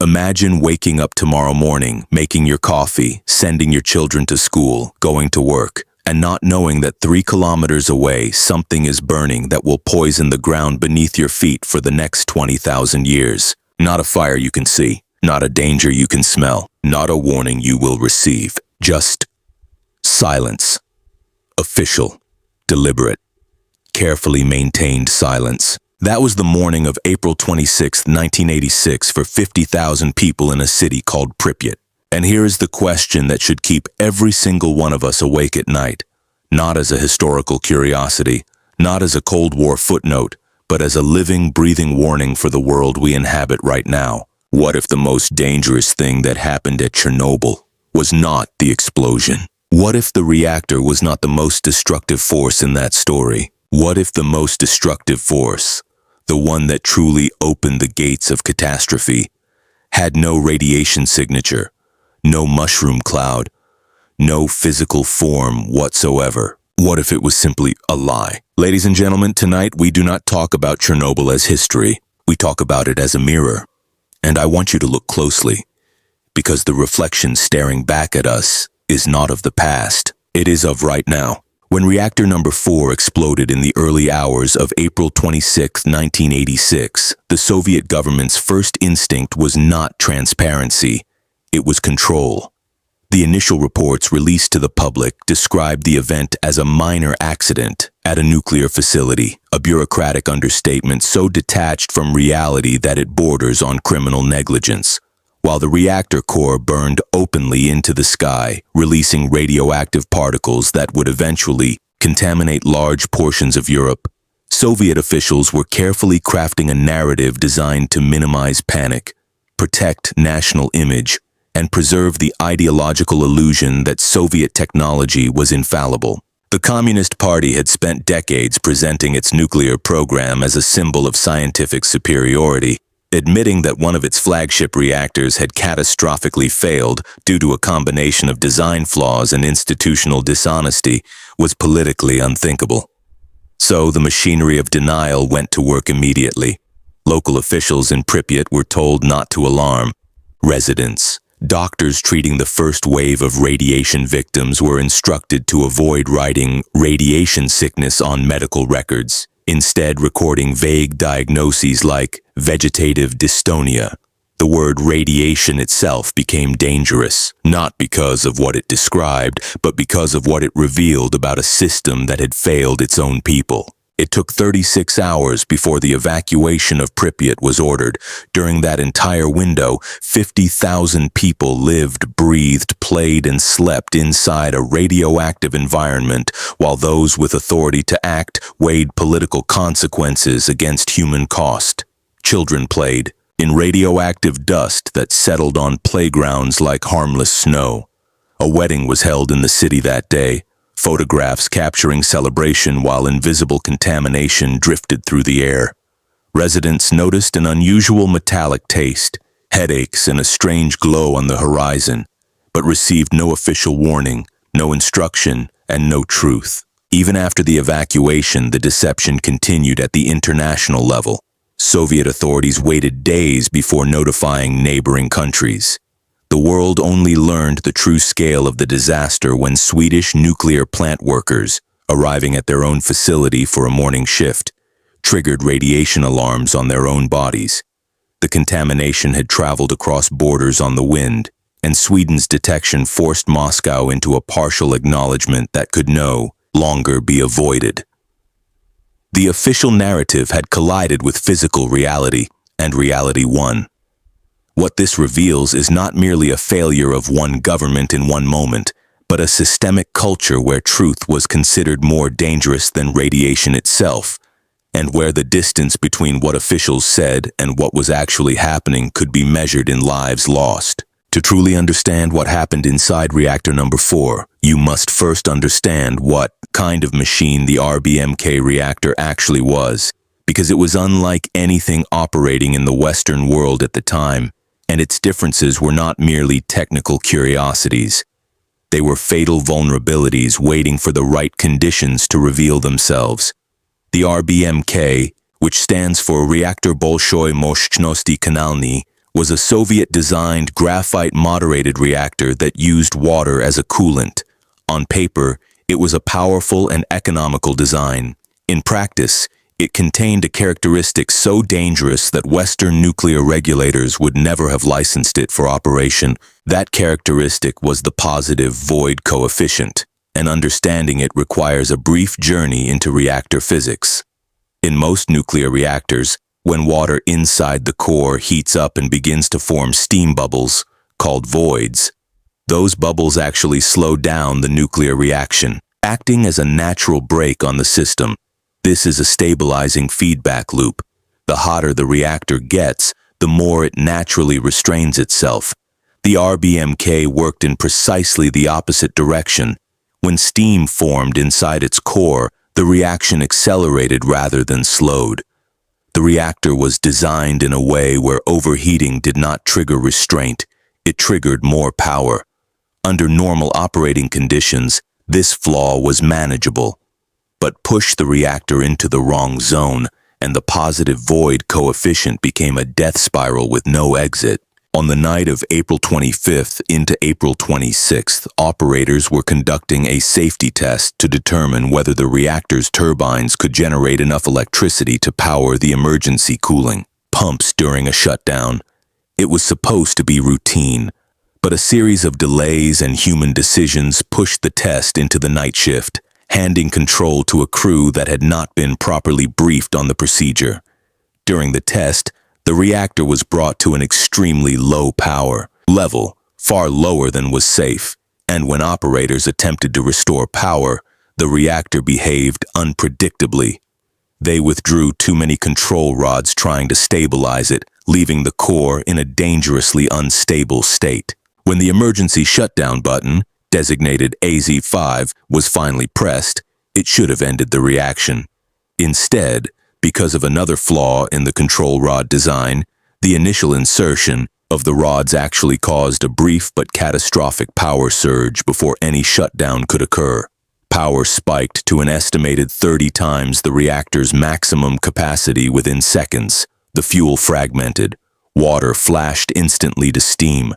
Imagine waking up tomorrow morning, making your coffee, sending your children to school, going to work, and not knowing that 3 kilometers away something is burning that will poison the ground beneath your feet for the next 20,000 years. Not a fire you can see, not a danger you can smell, not a warning you will receive. Just silence. Official, deliberate, carefully maintained silence. That was the morning of April 26, 1986 for 50,000 people in a city called Pripyat. And here is the question that should keep every single one of us awake at night. Not as a historical curiosity, not as a Cold War footnote, but as a living, breathing warning for the world we inhabit right now. What if the most dangerous thing that happened at Chernobyl was not the explosion? What if the reactor was not the most destructive force in that story? What if the most destructive force, the one that truly opened the gates of catastrophe, had no radiation signature, no mushroom cloud, no physical form whatsoever? What if it was simply a lie? Ladies and gentlemen, tonight we do not talk about Chernobyl as history. We talk about it as a mirror. And I want you to look closely, because the reflection staring back at us is not of the past. It is of right now. When Reactor Number 4 exploded in the early hours of April 26, 1986, the Soviet government's first instinct was not transparency. It was control. The initial reports released to the public described the event as a minor accident at a nuclear facility, a bureaucratic understatement so detached from reality that it borders on criminal negligence. While the reactor core burned openly into the sky, releasing radioactive particles that would eventually contaminate large portions of Europe, Soviet officials were carefully crafting a narrative designed to minimize panic, protect national image, and preserve the ideological illusion that Soviet technology was infallible. The Communist Party had spent decades presenting its nuclear program as a symbol of scientific superiority. Admitting that one of its flagship reactors had catastrophically failed due to a combination of design flaws and institutional dishonesty was politically unthinkable. So the machinery of denial went to work immediately. Local officials in Pripyat were told not to alarm. Residents, doctors treating the first wave of radiation victims were instructed to avoid writing radiation sickness on medical records, instead recording vague diagnoses like vegetative dystonia. The word radiation itself became dangerous, not because of what it described, but because of what it revealed about a system that had failed its own people. It took 36 hours before the evacuation of Pripyat was ordered. During that entire window, 50,000 people lived, breathed, played, and slept inside a radioactive environment, while those with authority to act weighed political consequences against human cost. Children played in radioactive dust that settled on playgrounds like harmless snow. A wedding was held in the city that day. Photographs capturing celebration while invisible contamination drifted through the air. Residents noticed an unusual metallic taste, headaches, and a strange glow on the horizon, but received no official warning, no instruction, and no truth. Even after the evacuation, the deception continued at the international level. Soviet authorities waited days before notifying neighboring countries. The world only learned the true scale of the disaster when Swedish nuclear plant workers, arriving at their own facility for a morning shift, triggered radiation alarms on their own bodies. The contamination had traveled across borders on the wind, and Sweden's detection forced Moscow into a partial acknowledgement that could no longer be avoided. The official narrative had collided with physical reality, and reality won. What this reveals is not merely a failure of one government in one moment, but a systemic culture where truth was considered more dangerous than radiation itself, and where the distance between what officials said and what was actually happening could be measured in lives lost. To truly understand what happened inside Reactor Number 4, you must first understand what kind of machine the RBMK reactor actually was, because it was unlike anything operating in the Western world at the time. And its differences were not merely technical curiosities. They were fatal vulnerabilities waiting for the right conditions to reveal themselves. The RBMK, which stands for Reactor Bolshoi Moshchnosti Kanalny, was a Soviet-designed graphite-moderated reactor that used water as a coolant. On paper, it was a powerful and economical design. In practice, it contained a characteristic so dangerous that Western nuclear regulators would never have licensed it for operation. That characteristic was the positive void coefficient, and understanding it requires a brief journey into reactor physics. In most nuclear reactors, when water inside the core heats up and begins to form steam bubbles, called voids, those bubbles actually slow down the nuclear reaction, acting as a natural brake on the system. This is a stabilizing feedback loop. The hotter the reactor gets, the more it naturally restrains itself. The RBMK worked in precisely the opposite direction. When steam formed inside its core, the reaction accelerated rather than slowed. The reactor was designed in a way where overheating did not trigger restraint, it triggered more power. Under normal operating conditions, this flaw was manageable. But push the reactor into the wrong zone, and the positive void coefficient became a death spiral with no exit. On the night of April 25th into April 26th, operators were conducting a safety test to determine whether the reactor's turbines could generate enough electricity to power the emergency cooling pumps during a shutdown. It was supposed to be routine, but a series of delays and human decisions pushed the test into the night shift, handing control to a crew that had not been properly briefed on the procedure. During the test, the reactor was brought to an extremely low power level, far lower than was safe, and when operators attempted to restore power, the reactor behaved unpredictably. They withdrew too many control rods trying to stabilize it, leaving the core in a dangerously unstable state. When the emergency shutdown button, designated AZ5, was finally pressed, it should have ended the reaction. Instead, because of another flaw in the control rod design, the initial insertion of the rods actually caused a brief but catastrophic power surge before any shutdown could occur. Power spiked to an estimated 30 times the reactor's maximum capacity within seconds. The fuel fragmented. Water flashed instantly to steam.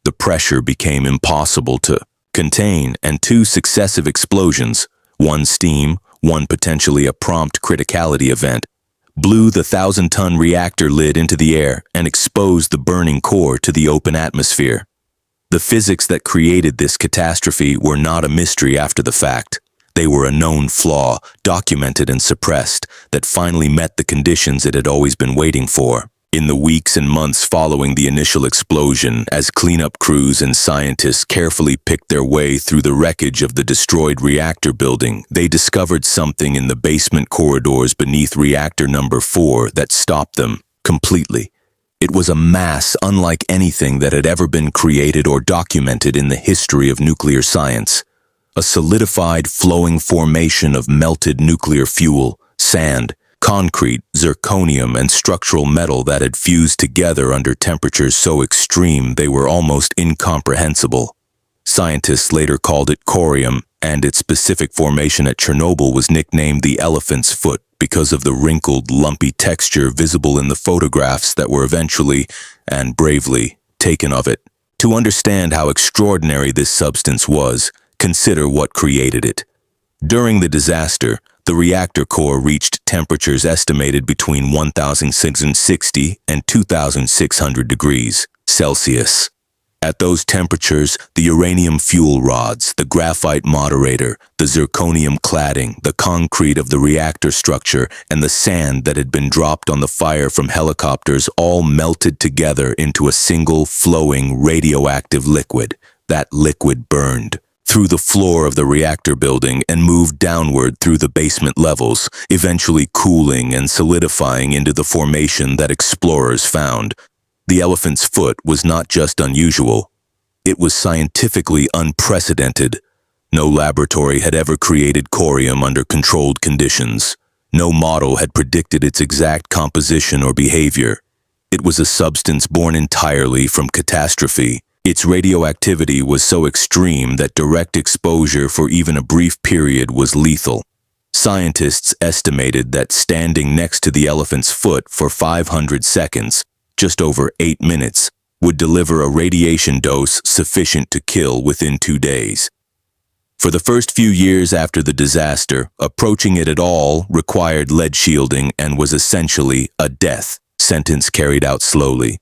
The pressure became impossible to contain, and two successive explosions, one steam, one potentially a prompt criticality event, blew the 1,000-ton reactor lid into the air and exposed the burning core to the open atmosphere. The physics that created this catastrophe were not a mystery after the fact. They were a known flaw, documented and suppressed, that finally met the conditions it had always been waiting for. In the weeks and months following the initial explosion, as cleanup crews and scientists carefully picked their way through the wreckage of the destroyed reactor building, they discovered something in the basement corridors beneath Reactor Number 4 that stopped them completely. It was a mass unlike anything that had ever been created or documented in the history of nuclear science. A solidified, flowing formation of melted nuclear fuel, sand, concrete, zirconium, and structural metal that had fused together under temperatures so extreme they were almost incomprehensible. Scientists later called it corium, and its specific formation at Chernobyl was nicknamed the elephant's foot because of the wrinkled, lumpy texture visible in the photographs that were eventually, and bravely, taken of it. To understand how extraordinary this substance was, consider what created it. During the disaster, the reactor core reached temperatures estimated between 1,660 and 2,600 degrees Celsius. At those temperatures, the uranium fuel rods, the graphite moderator, the zirconium cladding, the concrete of the reactor structure, and the sand that had been dropped on the fire from helicopters all melted together into a single flowing radioactive liquid. That liquid burned through the floor of the reactor building and moved downward through the basement levels, eventually cooling and solidifying into the formation that explorers found. The elephant's foot was not just unusual, it was scientifically unprecedented. No laboratory had ever created corium under controlled conditions. No model had predicted its exact composition or behavior. It was a substance born entirely from catastrophe. Its radioactivity was so extreme that direct exposure for even a brief period was lethal. Scientists estimated that standing next to the elephant's foot for 500 seconds, just over 8 minutes, would deliver a radiation dose sufficient to kill within 2 days. For the first few years after the disaster, approaching it at all required lead shielding and was essentially a death sentence carried out slowly.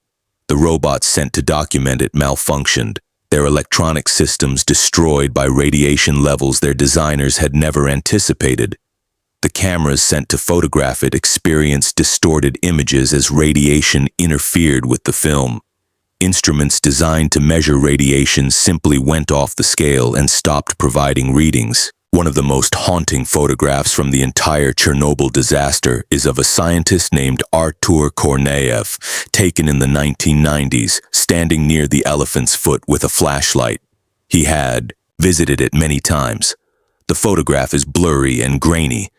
The robots sent to document it malfunctioned, their electronic systems destroyed by radiation levels their designers had never anticipated. The cameras sent to photograph it experienced distorted images as radiation interfered with the film. Instruments designed to measure radiation simply went off the scale and stopped providing readings. One of the most haunting photographs from the entire Chernobyl disaster is of a scientist named Artur Korneyev, taken in the 1990s, standing near the elephant's foot with a flashlight. He had visited it many times. The photograph is blurry and grainy,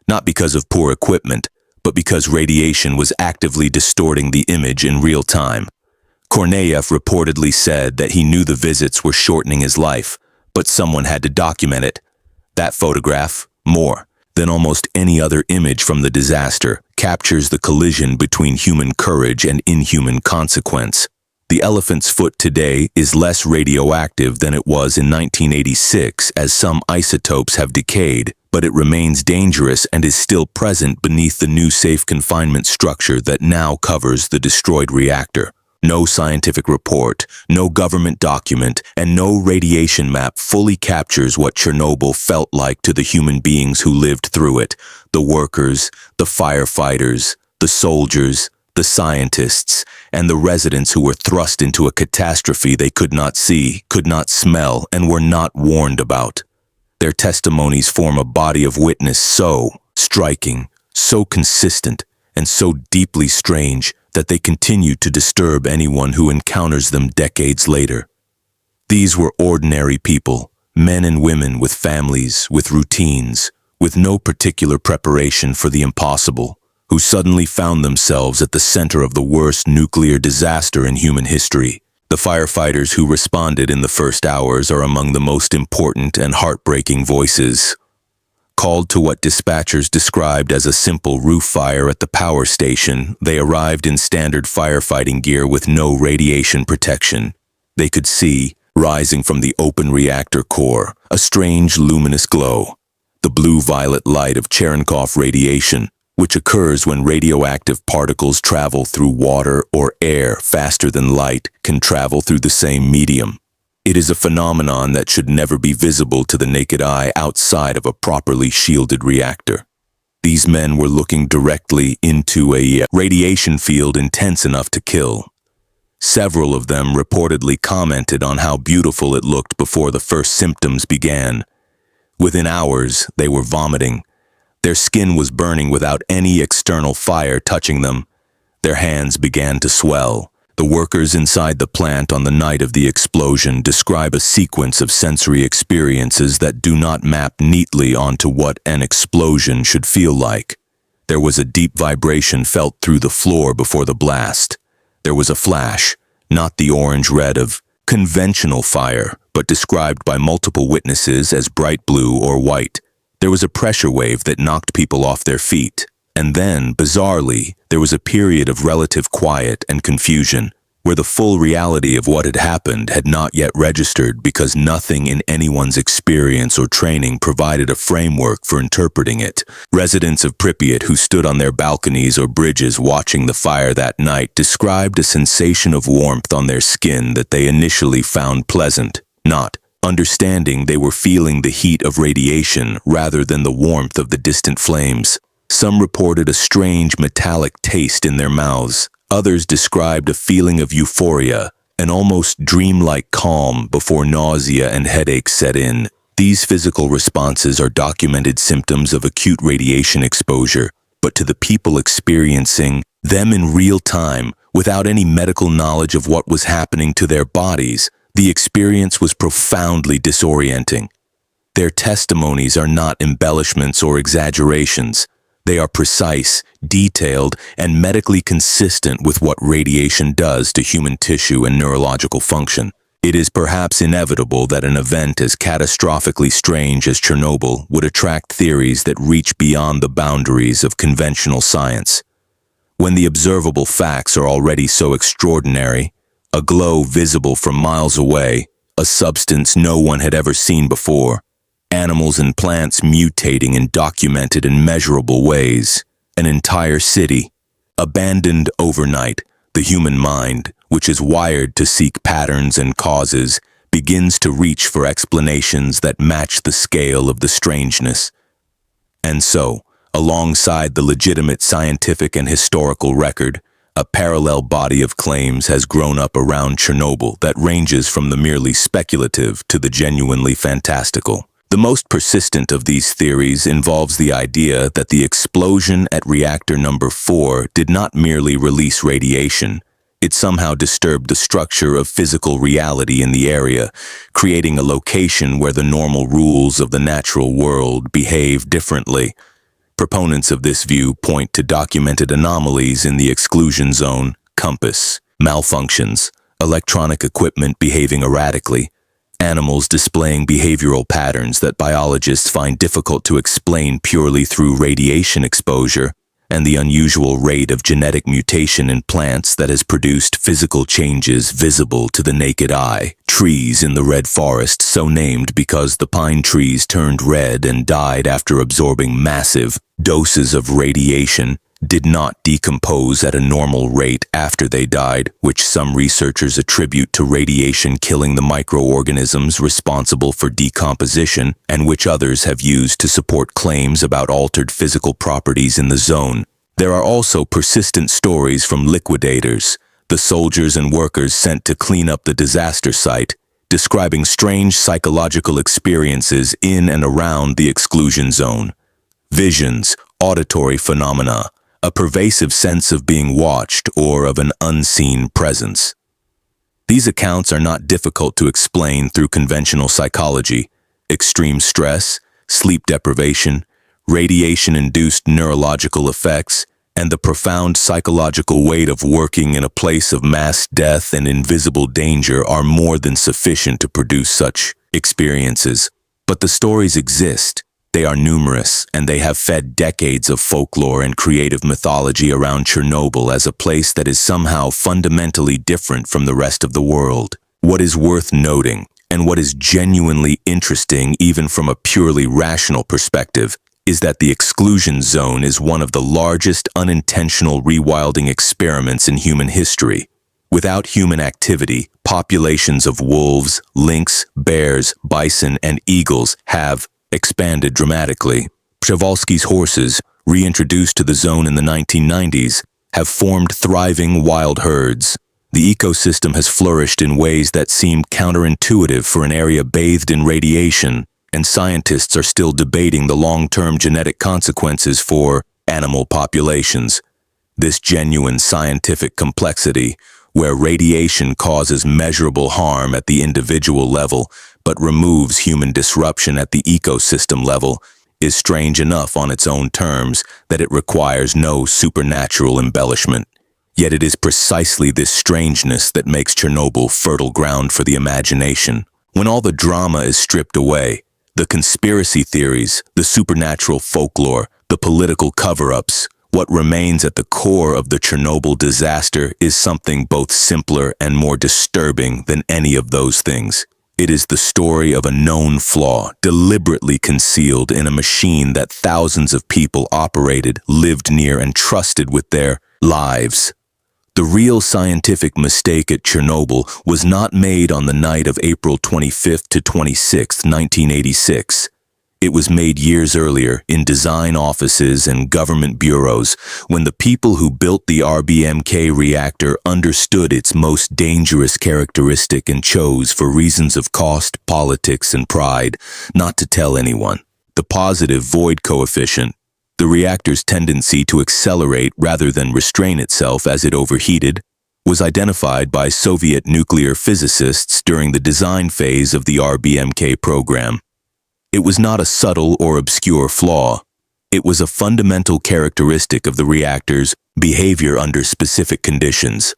not because of poor equipment, but because radiation was actively distorting the image in real time. Korneyev reportedly said that he knew the visits were shortening his life, but someone had to document it. That photograph, more than almost any other image from the disaster, captures the collision between human courage and inhuman consequence. The elephant's foot today is less radioactive than it was in 1986 as some isotopes have decayed, but it remains dangerous and is still present beneath the new safe confinement structure that now covers the destroyed reactor. No scientific report, no government document, and no radiation map fully captures what Chernobyl felt like to the human beings who lived through it. The workers, the firefighters, the soldiers, the scientists, and the residents who were thrust into a catastrophe they could not see, could not smell, and were not warned about. Their testimonies form a body of witness so striking, so consistent, and so deeply strange that they continue to disturb anyone who encounters them decades later. These were ordinary people, men and women with families, with routines, with no particular preparation for the impossible, who suddenly found themselves at the center of the worst nuclear disaster in human history. The firefighters who responded in the first hours are among the most important and heartbreaking voices. Called to what dispatchers described as a simple roof fire at the power station, they arrived in standard firefighting gear with no radiation protection. They could see, rising from the open reactor core, a strange luminous glow, the blue-violet light of Cherenkov radiation, which occurs when radioactive particles travel through water or air faster than light can travel through the same medium. It is a phenomenon that should never be visible to the naked eye outside of a properly shielded reactor. These men were looking directly into a radiation field intense enough to kill. Several of them reportedly commented on how beautiful it looked before the first symptoms began. Within hours, they were vomiting. Their skin was burning without any external fire touching them. Their hands began to swell. The workers inside the plant on the night of the explosion describe a sequence of sensory experiences that do not map neatly onto what an explosion should feel like. There was a deep vibration felt through the floor before the blast. There was a flash, not the orange-red of conventional fire, but described by multiple witnesses as bright blue or white. There was a pressure wave that knocked people off their feet. And then, bizarrely, there was a period of relative quiet and confusion, where the full reality of what had happened had not yet registered because nothing in anyone's experience or training provided a framework for interpreting it. Residents of Pripyat who stood on their balconies or bridges watching the fire that night described a sensation of warmth on their skin that they initially found pleasant, not understanding they were feeling the heat of radiation rather than the warmth of the distant flames. Some reported a strange metallic taste in their mouths. Others described a feeling of euphoria, an almost dreamlike calm before nausea and headache set in. These physical responses are documented symptoms of acute radiation exposure, but to the people experiencing them in real time, without any medical knowledge of what was happening to their bodies, the experience was profoundly disorienting. Their testimonies are not embellishments or exaggerations. They are precise, detailed, and medically consistent with what radiation does to human tissue and neurological function. It is perhaps inevitable that an event as catastrophically strange as Chernobyl would attract theories that reach beyond the boundaries of conventional science. When the observable facts are already so extraordinary, a glow visible from miles away, a substance no one had ever seen before, animals and plants mutating and documented in measurable ways, an entire city, abandoned overnight, the human mind, which is wired to seek patterns and causes, begins to reach for explanations that match the scale of the strangeness. And so, alongside the legitimate scientific and historical record, a parallel body of claims has grown up around Chernobyl that ranges from the merely speculative to the genuinely fantastical. The most persistent of these theories involves the idea that the explosion at Reactor Number 4 did not merely release radiation. It somehow disturbed the structure of physical reality in the area, creating a location where the normal rules of the natural world behave differently. Proponents of this view point to documented anomalies in the exclusion zone, compass, malfunctions, electronic equipment behaving erratically, animals displaying behavioral patterns that biologists find difficult to explain purely through radiation exposure, and the unusual rate of genetic mutation in plants that has produced physical changes visible to the naked eye. Trees in the red forest, so named because the pine trees turned red and died after absorbing massive doses of radiation, did not decompose at a normal rate after they died, which some researchers attribute to radiation killing the microorganisms responsible for decomposition, and which others have used to support claims about altered physical properties in the zone. There are also persistent stories from liquidators, the soldiers and workers sent to clean up the disaster site, describing strange psychological experiences in and around the exclusion zone. Visions, auditory phenomena, a pervasive sense of being watched or of an unseen presence. These accounts are not difficult to explain through conventional psychology. Extreme stress, sleep deprivation, radiation-induced neurological effects, and the profound psychological weight of working in a place of mass death and invisible danger are more than sufficient to produce such experiences. But the stories exist. They are numerous, and they have fed decades of folklore and creative mythology around Chernobyl as a place that is somehow fundamentally different from the rest of the world. What is worth noting, and what is genuinely interesting even from a purely rational perspective, is that the exclusion zone is one of the largest unintentional rewilding experiments in human history. Without human activity, populations of wolves, lynx, bears, bison, and eagles have expanded dramatically. Przewalski's horses, reintroduced to the zone in the 1990s, have formed thriving wild herds. The ecosystem has flourished in ways that seem counterintuitive for an area bathed in radiation, and scientists are still debating the long-term genetic consequences for animal populations. This genuine scientific complexity, where radiation causes measurable harm at the individual level, but removes human disruption at the ecosystem level, is strange enough on its own terms that it requires no supernatural embellishment. Yet it is precisely this strangeness that makes Chernobyl fertile ground for the imagination. When all the drama is stripped away, the conspiracy theories, the supernatural folklore, the political cover-ups, what remains at the core of the Chernobyl disaster is something both simpler and more disturbing than any of those things. It is the story of a known flaw, deliberately concealed in a machine that thousands of people operated, lived near, and trusted with their lives. The real scientific mistake at Chernobyl was not made on the night of April 25th to 26th, 1986. It was made years earlier in design offices and government bureaus when the people who built the RBMK reactor understood its most dangerous characteristic and chose, for reasons of cost, politics, and pride, not to tell anyone. The positive void coefficient, the reactor's tendency to accelerate rather than restrain itself as it overheated, was identified by Soviet nuclear physicists during the design phase of the RBMK program. It was not a subtle or obscure flaw. It was a fundamental characteristic of the reactor's behavior under specific conditions.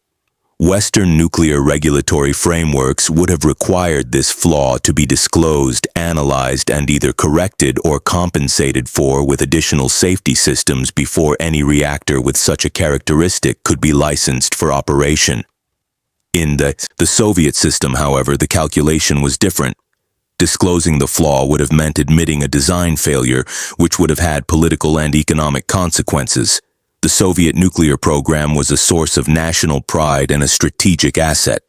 Western nuclear regulatory frameworks would have required this flaw to be disclosed, analyzed, and either corrected or compensated for with additional safety systems before any reactor with such a characteristic could be licensed for operation. In the Soviet system, however, the calculation was different. Disclosing the flaw would have meant admitting a design failure, which would have had political and economic consequences. The Soviet nuclear program was a source of national pride and a strategic asset.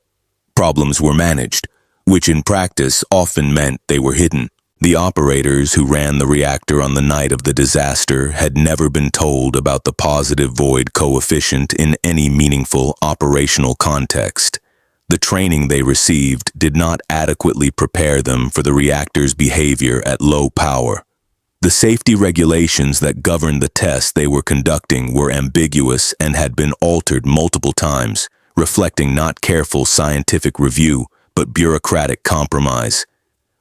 Problems were managed, which in practice often meant they were hidden. The operators who ran the reactor on the night of the disaster had never been told about the positive void coefficient in any meaningful operational context. The training they received did not adequately prepare them for the reactor's behavior at low power. The safety regulations that governed the tests they were conducting were ambiguous and had been altered multiple times, reflecting not careful scientific review, but bureaucratic compromise.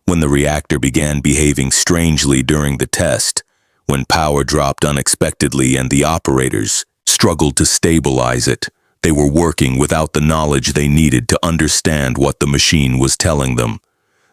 When the reactor began behaving strangely during the test, when power dropped unexpectedly and the operators struggled to stabilize it, they were working without the knowledge they needed to understand what the machine was telling them.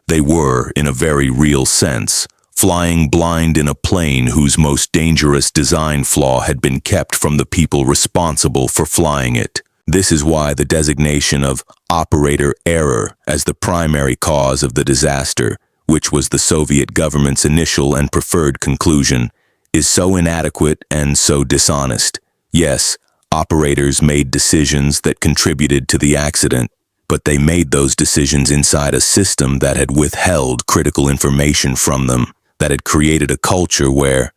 They were, in a very real sense, flying blind in a plane whose most dangerous design flaw had been kept from the people responsible for flying it. This is why the designation of operator error as the primary cause of the disaster, which was the Soviet government's initial and preferred conclusion, is so inadequate and so dishonest. Yes, operators made decisions that contributed to the accident, but they made those decisions inside a system that had withheld critical information from them, that had created a culture where